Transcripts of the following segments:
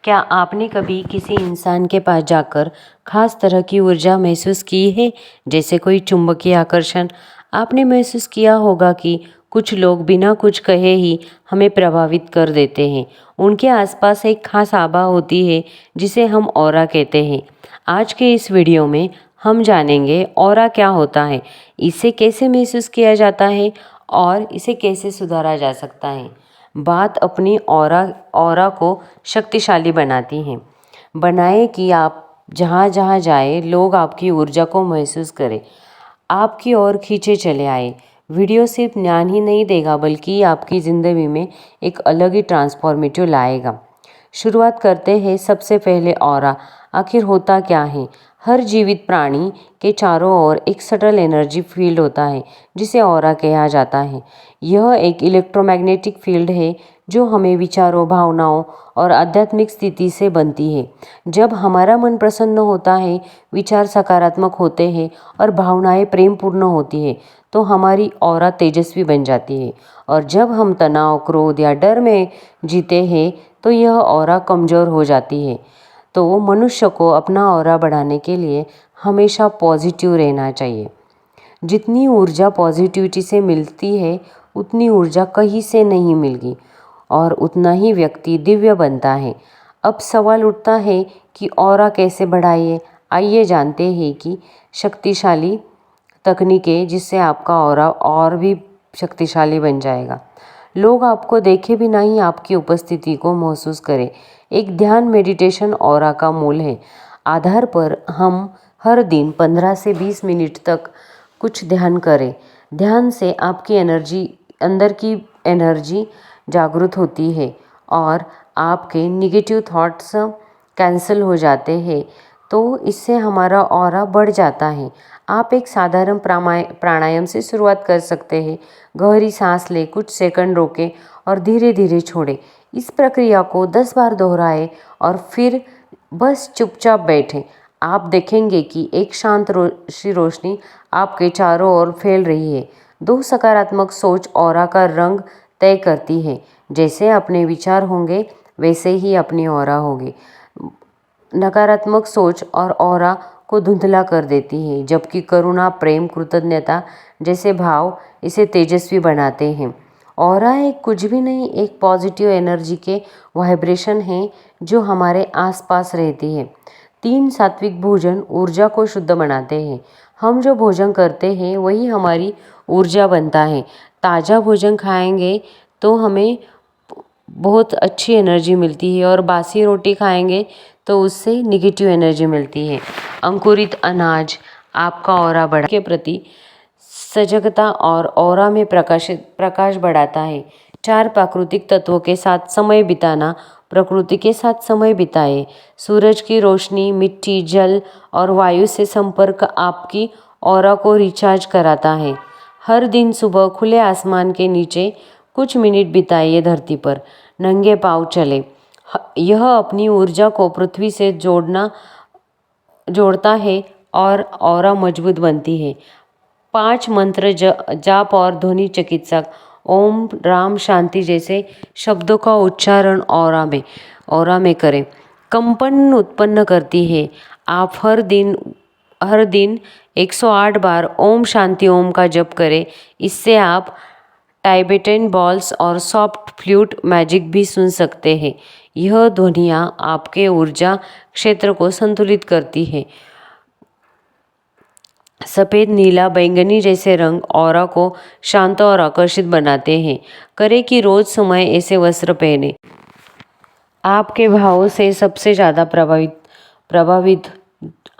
क्या आपने कभी किसी इंसान के पास जाकर खास तरह की ऊर्जा महसूस की है, जैसे कोई चुंबकीय आकर्षण? आपने महसूस किया होगा कि कुछ लोग बिना कुछ कहे ही हमें प्रभावित कर देते हैं। उनके आसपास एक खास आभा होती है जिसे हम ऑरा कहते हैं। आज के इस वीडियो में हम जानेंगे ऑरा क्या होता है, इसे कैसे महसूस किया जाता है और इसे कैसे सुधारा जा सकता है। बात अपनी ऑरा को शक्तिशाली बनाती हैं। बनाए कि आप जहाँ जहाँ जाए लोग आपकी ऊर्जा को महसूस करें, आपकी ओर खींचे चले आए। वीडियो सिर्फ ज्ञान ही नहीं देगा बल्कि आपकी ज़िंदगी में एक अलग ही ट्रांसफॉर्मेटिव लाएगा। शुरुआत करते हैं सबसे पहले ऑरा आखिर होता क्या है। हर जीवित प्राणी के चारों ओर एक सटल एनर्जी फील्ड होता है जिसे ऑरा कहा जाता है। यह एक इलेक्ट्रोमैग्नेटिक फील्ड है जो हमें विचारों, भावनाओं और आध्यात्मिक स्थिति से बनती है। जब हमारा मन प्रसन्न होता है, विचार सकारात्मक होते हैं और भावनाएं प्रेमपूर्ण होती है तो हमारी ऑरा तेजस्वी बन जाती है। और जब हम तनाव, क्रोध या डर में जीते हैं तो यह ऑरा कमज़ोर हो जाती है। तो मनुष्य को अपना ऑरा बढ़ाने के लिए हमेशा पॉजिटिव रहना चाहिए। जितनी ऊर्जा पॉजिटिविटी से मिलती है उतनी ऊर्जा कहीं से नहीं मिलेगी और उतना ही व्यक्ति दिव्य बनता है। अब सवाल उठता है कि ऑरा कैसे बढ़ाइए। आइए जानते हैं कि शक्तिशाली तकनीकें जिससे आपका ऑरा और भी शक्तिशाली बन जाएगा। लोग आपको देखे बिना ही आपकी उपस्थिति को महसूस करें। एक ध्यान मेडिटेशन ऑरा का मूल है आधार पर हम हर दिन 15 से 20 मिनट तक कुछ ध्यान करें। ध्यान से आपकी अंदर की एनर्जी जागृत होती है और आपके निगेटिव थॉट्स कैंसिल हो जाते हैं, तो इससे हमारा ऑरा बढ़ जाता है। आप एक साधारण प्राणायाम से शुरुआत कर सकते हैं। गहरी सांस लें, कुछ सेकंड रोकें और धीरे धीरे छोड़ें। इस प्रक्रिया को 10 बार दोहराएं और फिर बस चुपचाप बैठें। आप देखेंगे कि एक शांत रोशनी आपके चारों ओर फैल रही है। 2 सकारात्मक सोच ऑरा का रंग तय करती है। जैसे अपने विचार होंगे वैसे ही अपनी ऑरा होगी। नकारात्मक सोच और ऑरा को धुंधला कर देती है, जबकि करुणा, प्रेम, कृतज्ञता जैसे भाव इसे तेजस्वी बनाते हैं। ऑरा एक कुछ भी नहीं, एक पॉजिटिव एनर्जी के वाइब्रेशन है जो हमारे आसपास रहती है। 3 सात्विक भोजन ऊर्जा को शुद्ध बनाते हैं। हम जो भोजन करते हैं वही हमारी ऊर्जा बनता है। ताज़ा भोजन खाएंगे तो हमें बहुत अच्छी एनर्जी मिलती है और बासी रोटी खाएंगे तो उससे निगेटिव एनर्जी मिलती है। अंकुरित अनाज आपका ऑरा बढ़ा के प्रति सजगता और ऑरा में प्रकाश बढ़ाता है। 4 प्राकृतिक तत्वों के साथ समय बिताना। प्रकृति के साथ समय बिताएं। सूरज की रोशनी, मिट्टी, जल और वायु से संपर्क आपकी ऑरा को रिचार्ज कराता है। हर दिन सुबह खुले आसमान के नीचे कुछ मिनट बिताइए। धरती पर नंगे पांव चले। यह अपनी ऊर्जा को पृथ्वी से जोड़ता है और ऑरा मजबूत बनती है। 5 मंत्र जाप और ध्वनि चिकित्सक ओम, राम, शांति जैसे शब्दों का उच्चारण ऑरा में करें। कंपन उत्पन्न करती है। आप हर दिन 108 बार ओम शांति ओम का जप करें। इससे आप टाइबेटन बॉल्स और सॉफ्ट फ्लूट मैजिक भी सुन सकते हैं। यह ध्वनियाँ आपके ऊर्जा क्षेत्र को संतुलित करती है। सफ़ेद, नीला, बैंगनी जैसे रंग ऑरा को शांत और आकर्षित बनाते हैं। करें कि रोज समय ऐसे वस्त्र पहने। आपके भावों से सबसे ज़्यादा प्रभावित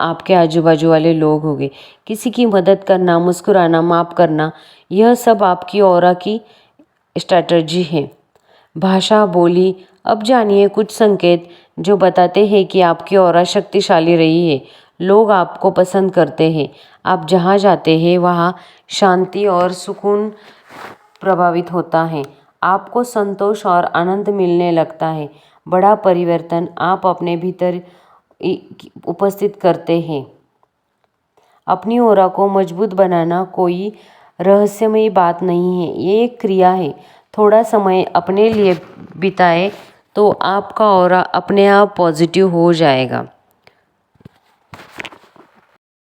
आपके आजू बाजू वाले लोग होंगे। किसी की मदद करना, मुस्कुराना, माफ़ करना, यह सब आपकी ऑरा की स्ट्रैटेजी है। भाषा, बोली। अब जानिए कुछ संकेत जो बताते हैं कि आपकी ऑरा शक्तिशाली रही है। लोग आपको पसंद करते हैं। आप जहाँ जाते हैं वहाँ शांति और सुकून प्रभावित होता है। आपको संतोष और आनंद मिलने लगता है। बड़ा परिवर्तन आप अपने भीतर उपस्थित करते हैं। अपनी ऑरा को मजबूत बनाना कोई रहस्यमयी बात नहीं है, ये एक क्रिया है। थोड़ा समय अपने लिए बिताएं तो आपका ऑरा अपने आप पॉजिटिव हो जाएगा।